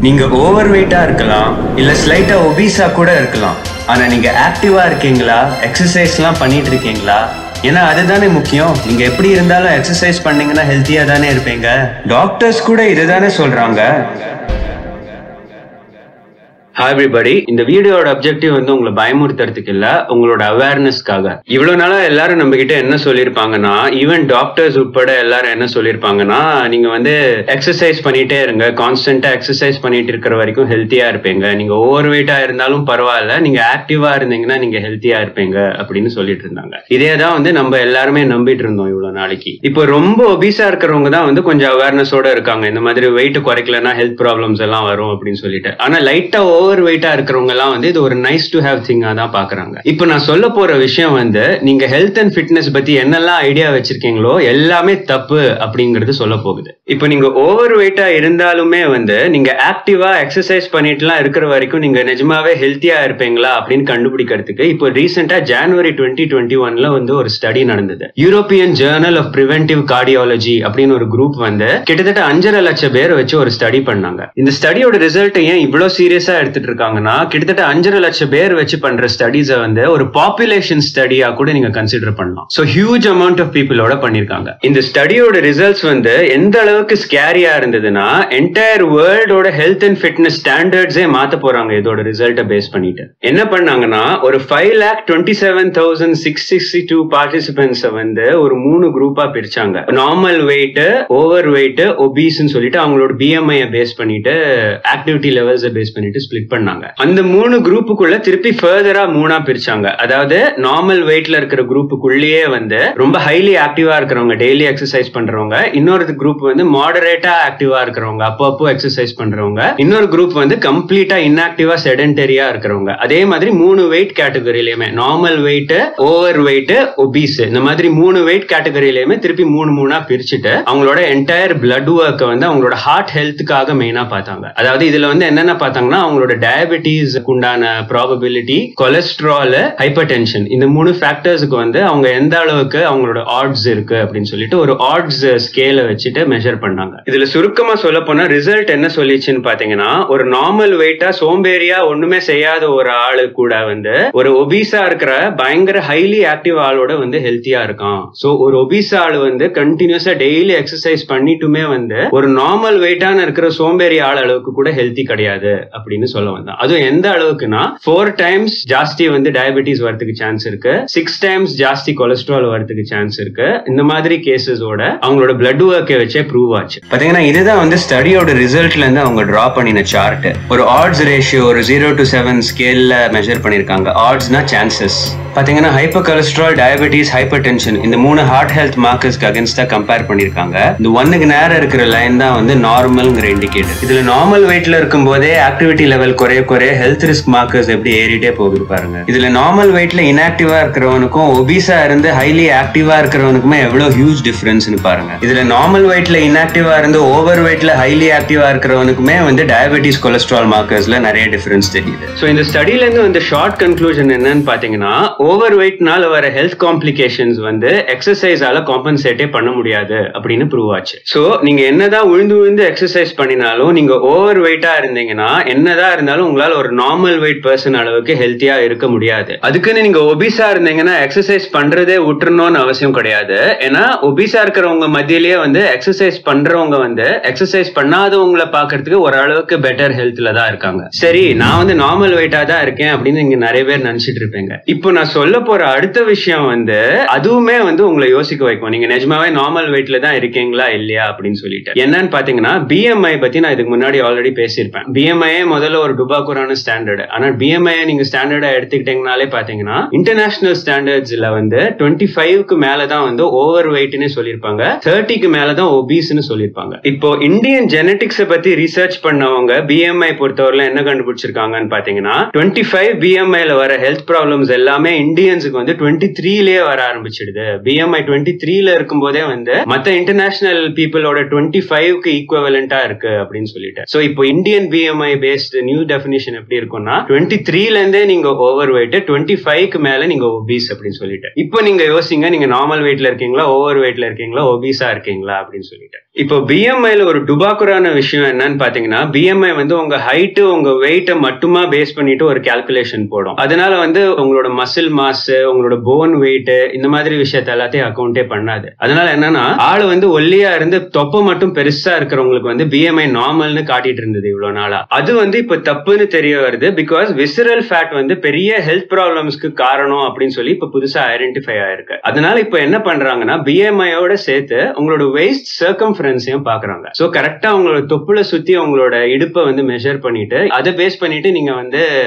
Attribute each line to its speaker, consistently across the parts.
Speaker 1: நீங்க ஓவர் வெயிட்டா இருக்கலாம், இல்ல ஸ்லைட்டா ஒபீஸா கூட இருக்கலாம். ஆனா நீங்க ஆக்டிவா இருக்கீங்களா, எக்ஸசைஸ்லாம் பண்ணிட்டு இருக்கீங்களா? ஏன்னா அதுதானே முக்கியம். நீங்க எப்படி இருந்தாலும் எக்ஸசைஸ் பண்ணீங்கன்னா ஹெல்த்தியா தானே இருப்பீங்க. டாக்டர்ஸ் கூட இதுதானே சொல்றாங்க. Hi everybody, இந்த வீடியோட அப்ஜெக்டிவ் வந்து உங்களை பயமுறுத்துறதுக்கு இல்ல, உங்களோட அவேர்னஸ்க்காக. இவ்வளவு நாளா எல்லாரும் நம்ம கிட்ட என்ன சொல்லியிருப்பாங்கன்னா, ஈவன் டாக்டர்ஸ் உட்பட எல்லாரும் என்ன சொல்லியிருப்பாங்கன்னா, நீங்க வந்து எக்ஸசைஸ் பண்ணிட்டே இருங்க, கான்ஸ்டன்டா எக்ஸசைஸ் பண்ணிட்டு இருக்கிற வரைக்கும் ஹெல்த்தியா இருப்பீங்க. நீங்க ஓவர் வெயிட்டா இருந்தாலும் பரவாயில்ல, நீங்க ஆக்டிவா இருந்தீங்கன்னா நீங்க ஹெல்த்தியா இருப்பீங்க அப்படின்னு சொல்லிட்டு இருந்தாங்க. இதேதான் வந்து நம்ம எல்லாருமே நம்பிட்டு இருந்தோம் இவ்வளவு நாளைக்கு. இப்போ ரொம்ப ஒபீஸா இருக்கிறவங்க தான் வந்து கொஞ்சம் அவேர்னஸோட இருக்காங்க. இந்த மாதிரி வெயிட் குறைக்கலன்னா ஹெல்த் ப்ராப்ளம்ஸ் எல்லாம் வரும் அப்படின்னு சொல்லிட்டு. ஆனா லைட்டா ஓவர் வெயிட்டா இருக்கிறவங்க எல்லாம் வந்து இது ஒரு நைஸ் டு ஹேவ் திங்கா தான் பாக்குறாங்க. இப்போ நான் சொல்ல போற விஷயம் வந்து, நீங்க ஹெல்த் அண்ட் ஃபிட்னஸ் பத்தி என்னெல்லாம் ஐடியா வச்சிருக்கீங்களோ எல்லாமே தப்பு அப்படிங்கிறது சொல்ல போகுது. இப்போ நீங்க ஓவர் வெயிட்டா இருந்தாலுமே வந்து நீங்க ஆக்டிவா எக்ஸசைஸ் பண்ணிட்டுலாம் இருக்கிற வரைக்கும் நீங்க நிஜமாவே ஹெல்த்தியா இருப்பீங்களா அப்படின்னு கண்டுபிடிக்கிறதுக்கு இப்போ ரீசெண்டா ஜனவரி 2021 வந்து ஒரு ஸ்டடி நடந்தது. European journal of preventive cardiology அப்படின்னு ஒரு குரூப் வந்து கிட்டத்தட்ட 5.5 லட்சம் பேர் வச்சு ஒரு ஸ்டடி பண்ணாங்க. இந்த ஸ்டடியோட ரிசல்ட் ஏன் இவ்வளவு சீரியஸா எடுத்துட்டு இருக்காங்கன்னா, கிட்டத்தட்ட 5.5 லட்சம் பேர் வச்சு பண்ற ஸ்டடிஸ வந்து ஒரு பாப்புலேஷன் ஸ்டடியா கூட நீங்க கன்சிடர் பண்ணலாம். சோ ஹியூஜ் அமௌண்ட் ஆஃப் பீப்புளோட பண்ணிருக்காங்க. இந்த ஸ்டடியோட ரிசல்ட்ஸ் வந்து எந்த அளவுக்கு ஸ்கேரியா இருந்ததுன்னா, என்டையர் வேர்ல்டோட ஹெல்த் அண்ட் ஃபிட்னஸ் ஸ்டாண்டர்ட்ஸே மாத்த போறாங்க இதோட ரிசல்ட்டை பேஸ் பண்ணிட்டு. என்ன பண்ணாங்கன்னா, ஒரு 5,27,662 பார்ட்டிசிபென்ட்ஸ் வந்து ஒரு 3 குரூப்பா பிரிச்சாங்க. நார்மல் வெயிட், ஓவர் வெயிட், ஒபீஸ்னு சொல்லிட்டு அவங்களோட BMI பேஸ் பண்ணிட்டு, ஆக்டிவிட்டி லெவல்ஸ் பேஸ் பண்ணிட்டு ஸ்பிளிட் பண்ணாங்க. அந்த 3 குரூப்புக்குள்ள திருப்பி ஃபர்தரா 3ஆ பிரிச்சாங்க. அதாவது நார்மல் வெயிட்ல இருக்கிற குரூப்புக்குள்ளேயே வந்து ரொம்ப ஹைலி ஆக்டிவா இருக்கிறவங்க, டெய்லி எக்ஸசைஸ் பண்றவங்க, இன்னொரு குரூப் வந்து மாடரேட்டா ஆக்டிவா இருக்கிறவங்க, அப்பப்போ எக்ஸசைஸ் பண்றவங்க, இன்னொரு குரூப் வந்து கம்ப்ளீட்டா இன்ஆக்டிவா செடென்டரியா இருக்கிறவங்க. அதே மாதிரி 3 வெயிட் கேட்டகரியிலுமே normal weight, over weight, obese, இந்த மாதிரி 3 வெயிட் கேட்டகரியிலுமே திருப்பி 3 பிரிச்சுட்டு அவங்களோட என்டையர் பிளட் ஒர்க்கை வந்து அவங்களோட ஹார்ட் ஹெல்த்துக்காக மெயினா பார்த்தாங்க. அதாவது இதுல வந்து என்னென்ன பார்த்தாங்கன்னா, அவங்களோட டயபெட்டிஸ் உண்டான ப்ராபபிலிட்டி, கொலஸ்ட்ரால், ஹைப்பர் டென்ஷன், இந்த 3 ஃபேக்டர்ஸ்க்கு வந்து அவங்க எந்த அளவுக்கு அவங்களோட ஆட்ஸ் இருக்கு அப்படின்னு சொல்லிட்டு ஒரு ஆட்ஸ் ஸ்கேல வச்சுட்டு மெஷர் பண்ணாங்க. இதுல சுருக்கமா சொல்ல போனா ரிசல்ட் என்ன சொல்லிச்சுன்னு பாத்தீங்கன்னா, ஒரு நார்மல் வெயிட்டா சோம்பேறியா ஒண்ணுமே செய்யாத ஒரு ஆளு கூட வந்து ஒரு ஒபீஸா இருக்கிற பயங்கர ஹைலி ஆக்டிவ் ஆளோட வந்து ஹெல்த்தியா இருக்கான். சோ ஒரு ஒபீஸ் ஆளு வந்து கண்டினியூஸா டெய்லி எக்ஸசைஸ் பண்ணிட்டுமே வந்து ஒரு நார்மல் வெயிட்டான இருக்கிற சோம்பேறி ஆள் அளவுக்கு கூட ஹெல்த்தி கிடையாது அப்படின்னு சொல்ல வந்தான். அதுவும் எந்த அளவுக்குன்னா 4 டைம்ஸ் ஜாஸ்தி வந்து டயபெட்டிஸ் வரதுக்கு சான்ஸ் இருக்கு, 6 டைம்ஸ் ஜாஸ்தி கொலஸ்ட்ரால் வரதுக்கு சான்ஸ் இருக்கு. இந்த மாதிரி கேசஸோட அவங்களோட பிளட் ஒர்க்கை வச்சே ப்ரூவ் ஆச்சு. பாத்தீங்கன்னா இதுதான் வந்து ஸ்டடியோட ரிசல்ட்ல இருந்து அவங்க டிரா பண்ணின சார்ட். ஒரு ஆட்ஸ் ரேஷியோ ஒரு 0 to 7 ஸ்கேல்ல மெஷர் பண்ணிருக்காங்க. ஆட்ஸ்னா சான்சஸ். பாத்தீங்கன்னா hyper cholesterol, diabetes, hyper tension, இந்த 3 ஹார்ட் ஹெல்த் மார்க்கர்ஸ்க்கு அகைன்ஸ்டா கம்பேர் பண்ணிருக்காங்க. இந்த 1க்கு நேரம் இருக்கிற லைன் தான் வந்து நார்மல்ங்கிற இண்டிகேட்டர். இதுல நார்மல் வெயிட்ல இருக்கும் போதே ஆக்டிவிட்டி லெவல் குறைய குறைய ஹெல்த் ரிஸ்க் மார்க்கர்ஸ் எப்படி ஏறிட்டே போகுது பாருங்க. இதுல நார்மல் வெயிட்ல இன்ஆக்டிவா இருக்கிறவனுக்கும் ஒபீஸா இருந்து ஹைலி ஆக்டிவா இருக்கிறவனுக்குமே எவ்வளவு ஹியூஜ் டிஃபரன்ஸ்னு பாருங்க. இதுல நார்மல் வெயிட்ல இன்ஆக்டிவா இருந்து ஓவர் வெயிட்ல ஹைலி ஆக்டிவா இருக்கிறவனுக்குமே வந்து டயபெட்டிஸ், கொலஸ்ட்ரால் மார்க்கர்ஸ்ல நிறைய டிஃபரன்ஸ் தெரியுது. சோ இந்த ஸ்டடில இருந்து வந்து ஷார்ட் கன்க்ளூஷன் என்னன்னு பாத்தீங்கன்னா, ஓவர் வெயிட்னால வர ஹெல்த் காம்ப்ளிகேஷன்ஸ் வந்து எக்ஸசைஸால காம்பன்சேட்டே பண்ண முடியாது அப்படின்னு ப்ரூவ் ஆச்சு. சோ நீங்க என்னதான் விழுந்து எக்ஸசைஸ் பண்ணினாலும் நீங்க ஓவர் வெயிட்டா இருந்தீங்கன்னா, என்னதான் இருந்தாலும் உங்களால ஒரு நார்மல் வெயிட் பர்சன் அளவுக்கு ஹெல்த்தியா இருக்க முடியாது. அதுக்குன்னு நீங்க ஒபீஸா இருந்தீங்கன்னா எக்ஸசைஸ் பண்றதே விட்டுறணும்னு அவசியம் கிடையாது. ஏன்னா ஒபீஸா இருக்கிறவங்க மத்தியிலேயே வந்து எக்ஸசைஸ் பண்றவங்க வந்து எக்ஸசைஸ் பண்ணாதவங்களை பாக்குறதுக்கு ஓரளவுக்கு பெட்டர் ஹெல்த்ல தான் இருக்காங்க. சரி, நான் வந்து நார்மல் வெயிட்டா தான் இருக்கேன் அப்படின்னு நீங்க நிறைய பேர் நினைச்சிட்டு இருப்பீங்க. இப்போ நான் சொல்ல போற அடுத்த விஷயம் வந்து அதுவுமே வந்து உங்களை யோசிக்க வைக்கும். நீங்க நிஜமாவே நார்மல் வெயிட்ல தான் இருக்கீங்களா இல்லையா அப்படின்னு சொல்லிட்டு. என்னன்னு பாத்தீங்கன்னா, BMI பத்தி நான் இதுக்கு முன்னாடி ஆல்ரெடி பேசியிருப்பேன். BMI முதல்ல ஒரு டுபாக்கூரான ஸ்டாண்டர்ட். ஆனா BMI நீங்க ஸ்டாண்டர்டா எடுத்துக்கிட்டீங்கனாலே பாத்தீங்கன்னா, இன்டர்நேஷனல் ஸ்டாண்டர்ட்ஸ்ல வந்து 25க்கு மேலதான் வந்து ஓவர் வெயிட்னு சொல்லியிருப்பாங்க, 30க்கு மேலதான் ஒபீஸ்னு சொல்லியிருப்பாங்க. இப்போ இந்தியன் ஜெனடிக்ஸ் பத்தி ரிசர்ச் பண்ணவங்க BMI பொறுத்தவரை என்ன கண்டுபிடிச்சிருக்காங்கன்னு பாத்தீங்கன்னா, 25 BMIல வர ஹெல்த் ப்ராப்ளம்ஸ் எல்லாமே இந்தியன்ஸுக்கு வந்து 23லயே வர ஆரம்பிச்சிடுது. BMI 23ல இருக்கும் போதே வந்து மத்த இன்டர்நேஷனல் பீப்புளோட 25க்கு ஈக்குவலண்டா இருக்கு அப்படின்னு சொல்லிட்டு. சோ இப்போ Indian BMI based new new definition எப்படி இருக்கும்னா 23ல இருந்தே நீங்க ஓவர் வெயிட், 25க்கு மேல நீங்க ஒபீஸ் அப்படின்னு சொல்லிட்டு. இப்போ நீங்க யோசிங்க, நீங்க நார்மல் வெயிட்ல இருக்கீங்களா, ஓவர் வெயிட்ல இருக்கீங்களா, ஒபீஸா இருக்கீங்களா அப்படின்னு சொல்லிட்டு. இப்போ பிஎம்ஐல ஒரு டுபாக்குறான விஷயம் என்னன்னு பாத்தீங்கன்னா, பிஎம்ஐ வந்து உங்க ஹைட் உங்க வெயிட்ட மட்டுமா பேஸ் பண்ணிட்டு ஒரு கால்குலேஷன் போடும். அதனால வந்து உங்களோட மசில் மாஸ், உங்களோட போன் வெயிட், இந்த மாதிரி விஷயத்த எல்லாத்தையும் அக்கௌண்டே பண்ணாது. அதனால என்னன்னா, ஆளு வந்து ஒல்லியா இருந்து தொப்பை மட்டும் பெருசா இருக்கிறவங்களுக்கு வந்து பிஎம்ஐ நார்மல்னு காட்டிட்டு இருந்தது இவ்வளவு நாளா. அது வந்து இப்ப தப்புன்னு தெரிய வருது. பிகாஸ் விசரல் ஃபேட் வந்து பெரிய ஹெல்த் ப்ராப்ளம்ஸ்க்கு காரணம் அப்படின்னு சொல்லி இப்ப புதுசா ஐடென்டிஃபை ஆயிருக்கு. அதனால இப்ப என்ன பண்றாங்கன்னா, பிஎம்ஐயோட சேர்த்து உங்களோட வெயிஸ்ட் சர்க்கம்ஃபரன்ஸையும் பாக்குறாங்க. சோ கரெக்டா உங்களோட தொப்புல சுத்தி உங்களோட இடுப்பை வந்து மெஷர் பண்ணிட்டு அதை பேஸ் பண்ணிட்டு நீங்க வந்து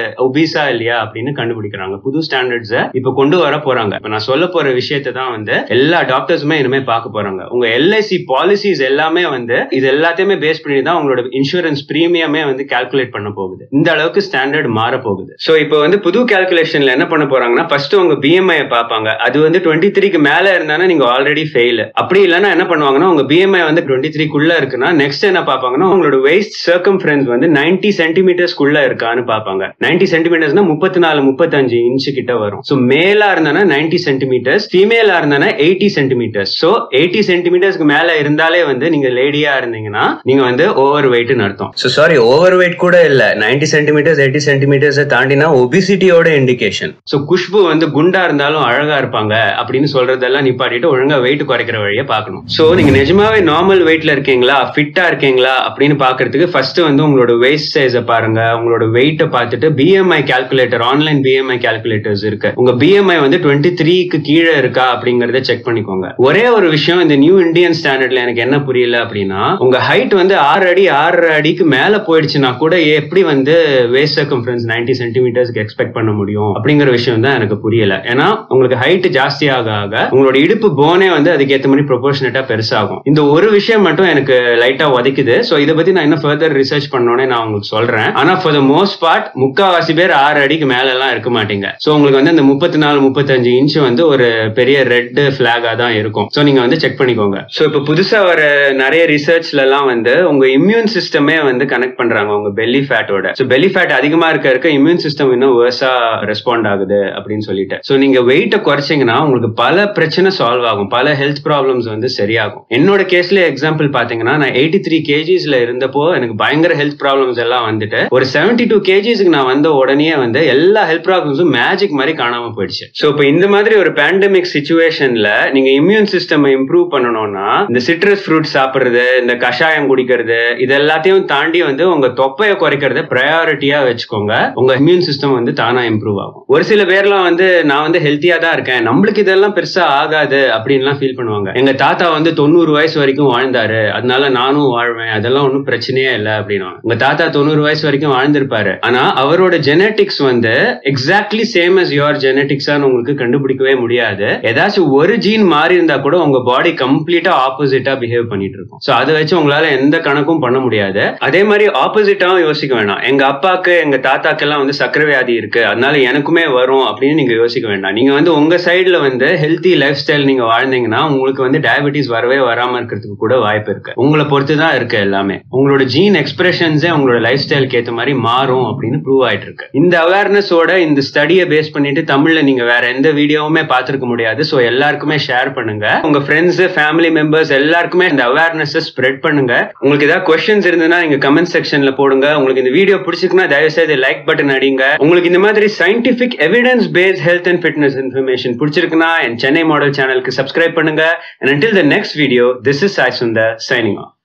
Speaker 1: ஒபீஸா இல்லையா அப்படின்னு கண்டுபிடிக்கிறாங்க. புது ஸ்டாண்டர்ட்ஸ் இப்ப கொண்டு வர போறாங்க. இப்ப நான் சொல்ல போற விஷயத்தை தான் வந்து எல்லா டாக்டர்ஸுமே இனிமே பார்க்க போறாங்க. உங்க எல்ஐசி பாலிசிஸ் எல்லாமே வந்து இது எல்லாத்தையுமே பேஸ் பண்ணி தான் உங்களோட இன்சூரன்ஸ் பிரீமியமே வந்து கால்குலேட் பண்ண போகுது. இந்த அளவுக்கு ஸ்டாண்டர்ட் மாற போகுது. சோ இப்போ வந்து புது கால்குலேஷன்ல என்ன பண்ண போறாங்கன்னா, ஃபர்ஸ்ட் உங்க பிஎம்ஐ பார்ப்பாங்க. அது வந்து 23க்கு மேல இருந்தானா நீங்க ஆல்ரெடி ஃபெயில். அப்படி இல்லைன்னா என்ன பண்ணுவாங்கன்னா, உங்க பிஎம்ஐ வந்து 23க்குள்ள இருக்குன்னா நெக்ஸ்ட் என்ன பார்ப்பாங்கன்னா, உங்களோட வெயிஸ்ட் சர்க்கம்ஃபரன்ஸ் வந்து 90 சென்டிமீட்டர்ஸ்க்குள்ள இருக்கான்னு பார்ப்பாங்க. 90 சென்டிமீட்டர்ஸ்னா 34-35 இன்ச்சு கிட்ட வரும். சோ மேலா இருந்தானா 90 சென்டிமீட்டர்ஸ், ஃபீமேலா இருந்தானா 80 சென்டிமீட்டர்ஸ். சோ 80 சென்டிமீட்டர்ஸ்க்கு மேல இருந்தாலே வந்து நீங்க லேடியா இருந்தீங்கன்னா நீங்க வந்து ஓவர் வெயிட்னு அர்த்தம். சோ சாரி, ஓவர் வெயிட் கூட இல்ல, 90 சென்டிமீட்டர்ஸ் 80 சென்டிமீட்டர்ஸ் தாண்டினா ஒபிசிட்டியோட இண்டிகேஷன். சோ குஷ்பு வந்து குண்டா இருந்தாலும் அழகா இருப்பாங்க அப்படின்னு சொல்றதெல்லாம் நிப்பாட்டிட்டு ஒழுங்கா வெயிட் குறைக்கிற வழியை பார்க்கணும். சோ நீங்க நிஜமாவே நார்மல் வெயிட்ல இருக்கீங்களா, ஃபிட்டா இருக்கீங்களா அப்படின்னு பாக்குறதுக்கு ஃபர்ஸ்ட் வந்து உங்களோட வெயிஸ்ட் சைஸை பாருங்க. உங்களோட வெயிட்ட பார்த்துட்டு BMI calculator, online BMI calculators இருக்கு. உங்க பிஎம்ஐ வந்து 23க்கு கீழே இருக்கா அப்படிங்கறத செக் பண்ணிக்கோங்க. ஒரே ஒரு விஷயம், இந்த நியூ இந்தியன் ஸ்டாண்டர்ட்ல எனக்கு என்ன புரியல அப்படின்னா, உங்க ஹைட் வந்து 6 அடிக்கு மேல போயிடுச்சுன்னா கூட எப்படி வந்து வேஸ்ட் சர்க்கம்ஃபரன்ஸ் 90 சென்டிமீட்டர்ஸ்க்கு எக்ஸ்பெக்ட் பண்ண முடியும் அப்படிங்கிற விஷயம் தான் எனக்கு புரியல. ஏன்னா உங்களுக்கு ஹைட் ஜாஸ்தி ஆக உங்களோட இடுப்பு போனே வந்து அதுக்கு ஏற்ற மாதிரி ப்ரொபோர்ஷனேட்டா பெருசாகும். இந்த ஒரு விஷயம் மட்டும் எனக்கு லைட்டா உதைக்குது. சோ இதை பத்தி நான் இன்னும் ஃபர்தர் ரிசர்ச் பண்ணோன்னே நான் உங்களுக்கு சொல்றேன். ஆனா ஃபார் த மோஸ்ட் பார்ட் முக்காவாசி பேர் 6 அடிக்கு மேல எல்லாம் இருக்க மாட்டீங்க. சோ உங்களுக்கு வந்து இந்த 34-35 இன்ச் வந்து ஒரு பெரிய ரெட் பிளாகா தான் இருக்கும். சோ நீங்க வந்து செக் பண்ணிக்கோங்க. சோ இப்ப புதுசா வர நிறைய ரிசர்ச்ல எல்லாம் வந்து உங்க இம்யூன் சிஸ்டமே வந்து கனெக்ட் பண்றாங்க உங்க பெல்லி ஃபேட்டோட. சோ பெல்லி ஃபேட் அதிகமா இருக்க இம்யூன் சிஸ்டம் இன்னும் வேர்ஸா ரெஸ்பாண்ட் ஆகுது அப்படின்னு சொல்லிட்டு. சோ நீங்க வெயிட்ட குறைச்சிங்கன்னா உங்களுக்கு பல பிரச்சனை சால்வ் ஆகும், பல ஹெல்த் ப்ராப்ளம்ஸ் வந்து சரியாகும். என்னோட கேஸ்ல எக்ஸாம்பிள் பாத்தீங்கன்னா, நான் 83 kgsல இருந்தப்போ எனக்கு பயங்கர ஹெல்த் ப்ராப்ளம்ஸ் எல்லாம் வந்துட்டு ஒரு 72 kgsக்கு நான் வந்த உடனே வந்து எல்லா ஹெல்த் ப்ராப்ளம்ஸும் மேஜிக் மாதிரி காணாம போயிடுச்சு. சோ இப்போ இந்த மாதிரி ஒரு பேண்டமிக் சிச்சுவேஷன்ல நீங்க இம்யூன் சிஸ்டம் இம்ப்ரூவ் பண்ணணும்னா இந்த சிட்ரஸ் ஃப்ரூட் சாப்பிடுறது, இந்த கஷாயம் குடிக்கிறது, இது எல்லாத்தையும் தாண்டி வந்து உங்க தொப்பையை குறைக்கிறத ப்ரையாரிட்டியா வச்சுக்கோங்க. உங்க இம்யூன் சிஸ்டம் வந்து தானா இம்ப்ரூவ் ஆகும். ஒரு சில பேர்லாம் வந்து நான் வந்து ஹெல்த்தியா தான் இருக்கேன், நம்மளுக்கு இதெல்லாம் பெருசா ஆகாது அப்படின்லாம் ஃபீல் பண்ணுவாங்க. எங்க தாத்தா வந்து 90 வயசு வரைக்கும் வாழ்ந்தாரு, அதனால நானும் வாழ்வேன், அதெல்லாம் ஒன்றும் பிரச்சனையே இல்லை அப்படின்னா. உங்க தாத்தா 90 வயசு வரைக்கும் வாழ்ந்திருப்பாரு, ஆனா அவரோட ஜெனட்டிக்ஸ் வந்து எக்ஸாக்ட்லி சேம் அஸ் யுவர் ஜெனட்டிக்ஸான்னு உங்களுக்கு கண்டுபிடிக்கவே முடியாது. ஏதாச்சும் ஒரு ஜீன் மாறி இருந்தா கூட உங்க பாடி கம்ப்ளீட்டா ஆப்போசிட்டா பிஹேவ் பண்ணிட்டு இருக்கும். சோ அதை வச்சு உங்களால எந்த கணக்கும் பண்ண முடியாது. அதே மாதிரி ஆப்போசிட்டாவும் யோசிக்க வேண்டாம். எங்க அப்பாக்கு எங்க தாத்தாக்கு எல்லாம் வந்து சக்கரை வியாதி இருக்கு, அதனால எனக்குமே வரும் அப்படின்னு நீங்க யோசிக்க வேண்டாம். நீங்க வந்து உங்க சைடுல வந்து ஹெல்த்தி லைஃப் ஸ்டைல் நீங்க வாழ்ந்தீங்கன்னா உங்களுக்கு வந்து டயபெட்டிஸ் வரவே வராம இருக்கிறதுக்கு கூட வாய்ப்பு இருக்கு. உங்களை பொறுத்து தான் இருக்கு எல்லாமே. உங்களோட ஜீன் எக்ஸ்பிரஷன்ஸே உங்களோட லைஃப் ஸ்டைலுக்கு ஏற்ற மாதிரி மாறும் அப்படின்னு ப்ரூவ் ஆயிட்டு இருக்கு. இந்த அவேர்னஸோட இந்த ஸ்டடியை பேஸ் பண்ணிட்டு தமிழ்ல நீங்க வேற எந்த வீடியோவுமே பார்த்திருக்க முடியாது. சோ எல்லாருக்குமே ஷேர் பண்ணுங்க. உங்க ஃப்ரெண்ட்ஸ், ஃபேமிலி மெம்பர்ஸ் எல்லாருக்குமே இந்த அவேர்னஸ் ஸ்ப்ரெட் பண்ணுங்க. உங்களுக்கு ஏதாவது கொஸ்டின்ஸ் இருந்ததுன்னா நீங்க கமெண்ட் செக்ஷன்ல போடுங்க. உங்களுக்கு இந்த வீடியோ பிடிச்சிருக்குன்னா தயவு செய்து லைக் பட்டன் அடிங்க. உங்களுக்கு இந்த மாதிரி scientific evidence based health and fitness information பிடிச்சிருக்குன்னா என் சென்னை மாடல் சேனலுக்கு சப்ஸ்கிரைப் பண்ணுங்க. And until the next video, this is Sai Sundar signing off.